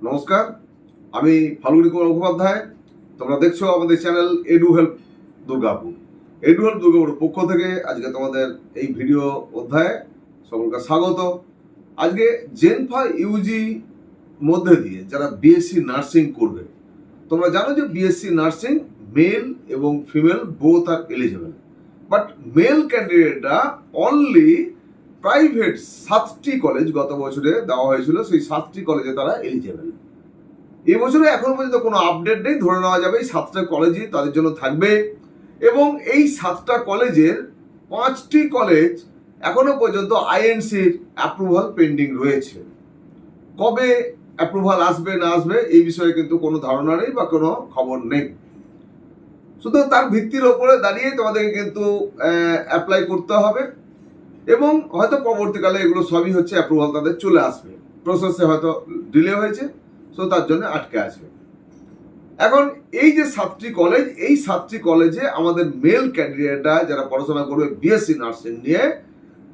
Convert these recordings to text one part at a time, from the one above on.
নমস্কার, আমি ফাল্গুনী কুমার মুখোপাধ্যায়। তোমরা দেখছো আমাদের channel edu help Durgapur. Edu help দুর্গাপুরের পক্ষ থেকে আজকে তোমাদের এই ভিডিও অধ্যায়ে সকলকে স্বাগত। আজকে জেনফা ইউজি মধ্যে দিয়ে যারা বিএসসি নার্সিং করবে, তোমরা জানো যে বিএসসি নার্সিং মেল এবং female both are eligible, but male ক্যান্ডিডেটরা অনলি প্রাইভেট 7টি কলেজ গত বছরে দেওয়া হয়েছিল, সেই 7টি কলেজে তারা এলিজেবল। এবছরে এখনো পর্যন্ত কোনো আপডেট নেই, ধরে নেওয়া যাবে এই 7টা কলেজই তাদের জন্য থাকবে। এবং এই 7টা কলেজের 5টি কলেজ এখনো পর্যন্ত আইএনসির অ্যাপ্রুভাল পেন্ডিং রয়েছে। কবে অ্যাপ্রুভাল আসবে না আসবে এই বিষয়ে কিন্তু কোনো ধারণা নেই বা কোনো খবর নেই। শুধু তার ভিত্তির ওপরে দাঁড়িয়ে তোমাদেরকে কিন্তু অ্যাপ্লাই করতে হবে এবং হয়তো পরবর্তীকালে এগুলো সবই হচ্ছে অ্যাপ্রুভাল তাদের চলে আসবে। প্রসেসে হয়তো ডিলে হয়েছে, সো তার জন্য আটকে আছে। এখন এই যে 7টি কলেজ, এই 7টি কলেজে আমাদের মেল ক্যান্ডিডেটরা যারা পড়াশোনা করবে বিএসসি নার্সিং নিয়ে,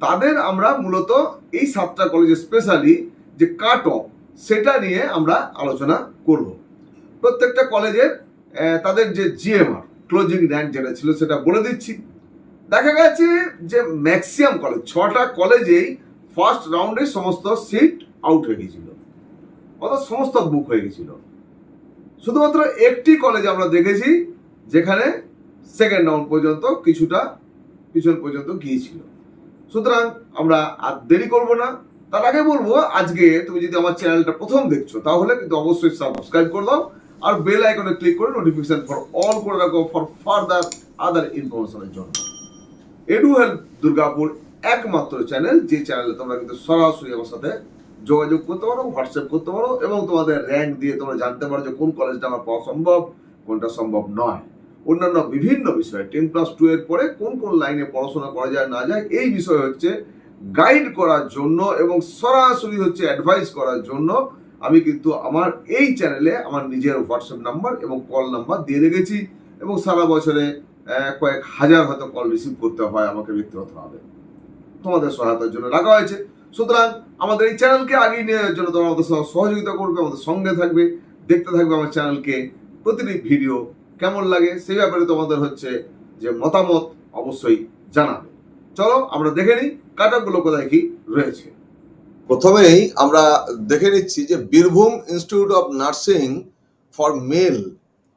তাদের আমরা মূলত এই 7টা কলেজে স্পেশালি যে কাট অফ সেটা নিয়ে আমরা আলোচনা করব। প্রত্যেকটা কলেজের তাদের যে জিএমআর ক্লোজিং র্যাঙ্ক যেটা ছিল সেটা বলে দিচ্ছি। দেখা গেছে যে ম্যাক্সিমাম কলেজ 6টা কলেজেই ফার্স্ট রাউন্ডে সমস্ত সিট আউট হয়ে গেছিল, অর্থাৎ সমস্ত বুক হয়ে গেছিল। শুধুমাত্র একটি কলেজ আমরা দেখেছি যেখানে সেকেন্ড রাউন্ড পর্যন্ত কিছুটা পিছন পর্যন্ত গিয়েছিল। সুতরাং আমরা আর দেরি করব না, তার আগে বলবো আজকে তুমি যদি আমার চ্যানেলটা প্রথম দেখছো তাহলে কিন্তু অবশ্যই সাবস্ক্রাইব করে দাও আর বেল আইকনে ক্লিক করে নোটিফিকেশন ফর অল করে রাখো ফর ফার্দার আদার ইনফরমেশনের জন্য। এডু হেল্প দুর্গাপুর একমাত্র চ্যানেল যে চ্যানেলে তোমরা কিন্তু সরাসরি আমার সাথে যোগাযোগ করতে পারো, হোয়াটসঅ্যাপ করতে পারো এবং তোমাদের র্যাঙ্ক দিয়ে তোমরা জানতে পারো যে কোন কলেজটা আমার পাওয়া সম্ভব, কোনটা সম্ভব নয়। অন্যান্য বিভিন্ন বিষয়ে 10+2 এর পরে কোন কোন লাইনে পড়াশোনা করা যায় না যায় এই বিষয় হচ্ছে গাইড করার জন্য এবং সরাসরি হচ্ছে অ্যাডভাইস করার জন্য আমি কিন্তু আমার এই চ্যানেলে আমার নিজের হোয়াটসঅ্যাপ নাম্বার এবং কল নাম্বার দিয়ে রেখেছি এবং সারা বছরে কয়েক হাজার হয়তো কল রিসিভ করতে হয় আমাকে ব্যক্তিগতভাবে, তোমাদের সহায়তার জন্য রাখা হয়েছে। সুতরাং আমাদের এই চ্যানেলকে আগিয়ে নেওয়ার জন্য তোমরা আমাদের সহযোগিতা করবে, আমাদের সঙ্গে থাকবে, দেখতে থাকবে আমার চ্যানেলকে। প্রতিটি ভিডিও কেমন লাগে সেই ব্যাপারে তোমাদের হচ্ছে যে মতামত অবশ্যই জানাবে। চলো আমরা দেখে নিই কাটঅফগুলো কোথায় কি রয়েছে। প্রথমেই আমরা দেখে নিচ্ছি যে Birbhum institute of nursing for mail,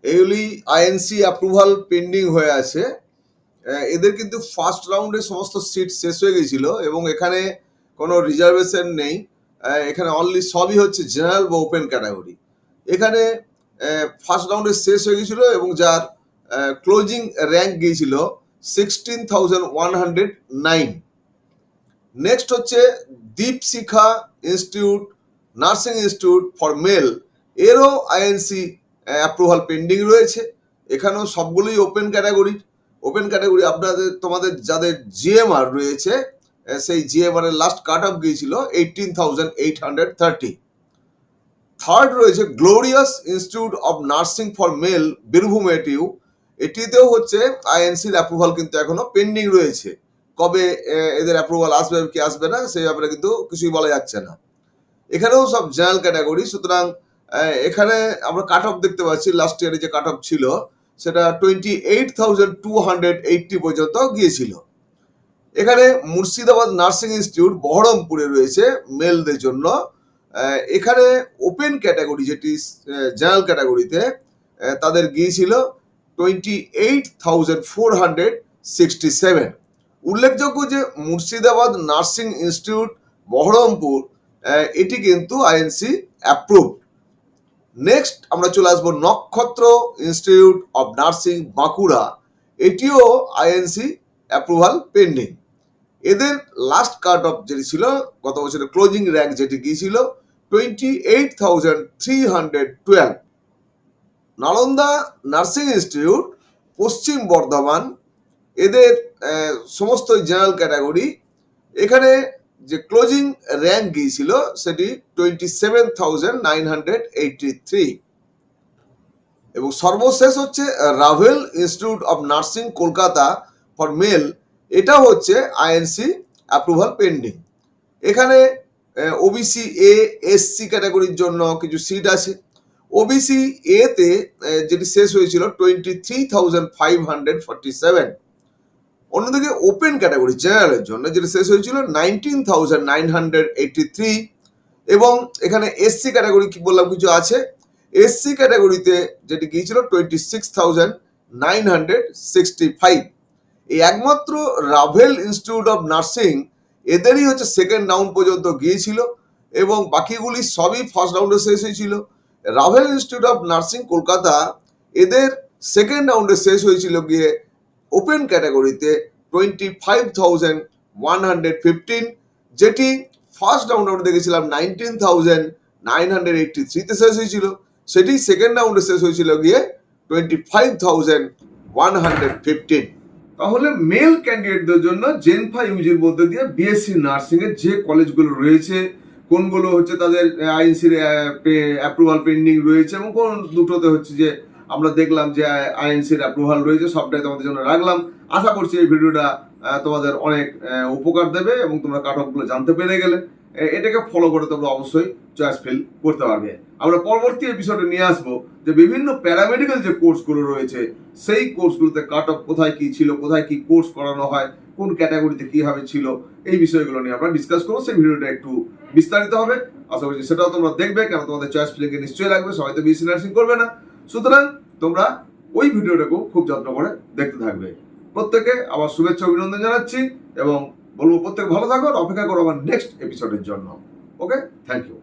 এগুলি আইএনসি অ্যাপ্রুভাল পেন্ডিং হয়ে আছে। এদের কিন্তু ফার্স্ট রাউন্ডে সমস্ত সিট শেষ হয়ে গেছিল এবং এখানে কোনো রিজার্ভেশন নেই। এখানে অনলি সবই হচ্ছে জেনারেল বা ওপেন ক্যাটাগরি। এখানে ফার্স্ট রাউন্ডে শেষ হয়ে গেছিল এবং যার ক্লোজিং র্যাঙ্ক গিয়েছিল 16,109। নেক্সট হচ্ছে Dipshikha institute nursing institute for male, এরও আইএনসি অ্যাপ্রুভাল পেন্ডিং রয়েছে। এখানেও সবগুলোই ওপেন ক্যাটাগরি। ওপেন ক্যাটাগরি আপনাদের তোমাদের যাদের জিএমআর রয়েছে সেই জিএমআর এর লাস্ট কাট অফ গিয়েছিল 18,830। থার্ড রয়েছে glorious institute of nursing for male Birbhum এটিউ, এটিতেও হচ্ছে আইএনসির অ্যাপ্রুভাল কিন্তু এখনো পেন্ডিং রয়েছে। কবে এদের অ্যাপ্রুভাল আসবে কি আসবে না সেই ব্যাপারে কিন্তু কিছুই বলা যাচ্ছে না। এখানেও সব জেনারেল ক্যাটাগরি। সুতরাং এখানে আমরা কাট অফ দেখতে পাচ্ছি লাস্ট ইয়ারে যে কাট অফ ছিল সেটা 28,280 পর্যন্ত গিয়েছিল। এখানে মুর্শিদাবাদ নার্সিং ইনস্টিটিউট বহরমপুরে রয়েছে মেলদের জন্য। এখানে ওপেন ক্যাটাগরি যেটি জেনারেল ক্যাটাগরিতে তাদের গিয়েছিল 28,467। উল্লেখযোগ্য যে মুর্শিদাবাদ নার্সিং ইনস্টিটিউট বহরমপুর এটি কিন্তু আইএনসি অ্যাপ্রুভ। নেক্সট আমরা চলে আসবো নক্ষত্র ইনস্টিটিউট অফ নার্সিং বাঁকুড়া, এটিও আইএনসি অ্যাপ্রুভাল পেন্ডিং। এদের লাস্ট কাট অফ যেটি ছিল গত বছরের ক্লোজিং র্যাঙ্ক যেটি গিয়েছিল 28,312। নালন্দা নার্সিং ইনস্টিটিউট পশ্চিম বর্ধমান, এদের সমস্ত জেনারেল ক্যাটাগরি। এখানে যে ক্লোজিং র্যাঙ্ক গিয়েছিল সেটি 27,983। এবং সর্বশেষ হচ্ছে ravel institute of nursing Kolkata for mail, এটা হচ্ছে আইএনসি অ্যাপ্রুভাল পেন্ডিং। এখানে ওবিসি এ এসসি ক্যাটাগরির জন্য কিছু সিট আছে। ওবিসি এতে যেটি শেষ হয়েছিল 23,547। অন্যদিকে ওপেন ক্যাটাগরি জেনারেলের জন্য যেটা শেষ হয়েছিল 19,983। এবং এখানে এসসি ক্যাটাগরি কি বললাম কিছু আছে। এসসি ক্যাটাগরিতে যেটি গিয়েছিল 26,965। এই একমাত্র রাভেল ইনস্টিটিউট অফ নার্সিং এদেরই হচ্ছে সেকেন্ড রাউন্ড পর্যন্ত গিয়েছিল এবং বাকিগুলি সবই ফার্স্ট রাউন্ডে শেষ হয়েছিল। Ravel institute of nursing Kolkata এদের সেকেন্ড রাউন্ডে শেষ হয়েছিল গিয়ে ওপেন ক্যাটাগরিতে 25,115, যেটি ফার্স্ট রাউন্ড আমরা দেখেছিলাম 19,983-তে শেষ হয়েছিল, সেটি সেকেন্ড রাউন্ডে শেষ হয়েছিল গিয়ে 25,115। তাহলে মেল ক্যান্ডিডেটদের জন্য জেনফা ইউজির মধ্যে দিয়ে বিএসসি নার্সিং এর যে কলেজগুলো রয়েছে, কোনগুলো হচ্ছে তাদের আইএনসির অ্যাপ্রুভাল পেন্ডিং রয়েছে এবং কোন দুটোতে হচ্ছে যে আমরা দেখলাম যে আইএনসির অ্যাপ্রুভাল রয়েছে, সবটাই তোমাদের জন্য রাখলাম। আশা করছি এই ভিডিওটা তোমাদের অনেক উপকার দেবে এবং তোমরা কাট অফগুলো জানতে পেরে গেলে এটাকে ফলো করে তোমরা অবশ্যই চয়েস ফিল করতে পারবে। আমরা পরবর্তী এপিসোডে নিয়ে আসবো যে বিভিন্ন প্যারামেডিক্যাল যে কোর্সগুলো রয়েছে সেই কোর্সগুলোতে কাট অফ কোথায় কি ছিল, কোথায় কি কোর্স করানো হয়, কোন ক্যাটাগরিতে কিভাবে ছিল, এই বিষয়গুলো নিয়ে আমরা ডিসকাস করবো। সেই ভিডিওটা একটু বিস্তারিত হবে, আশা করছি সেটাও তোমরা দেখবে, কেন তোমাদের চয়েস ফিলিংকে নিশ্চয়ই লাগবে, সবাই তো বিএসসি নার্সিং করবে না। সুতরাং তোমরা ওই ভিডিওটাকেও খুব যত্ন করে দেখতে থাকবে। প্রত্যেকে আবার শুভেচ্ছা অভিনন্দন জানাচ্ছি এবং বলবো প্রত্যেক ভালো থাকো, অপেক্ষা করো আমার নেক্সট এপিসোডের জন্য। ওকে, থ্যাংক ইউ।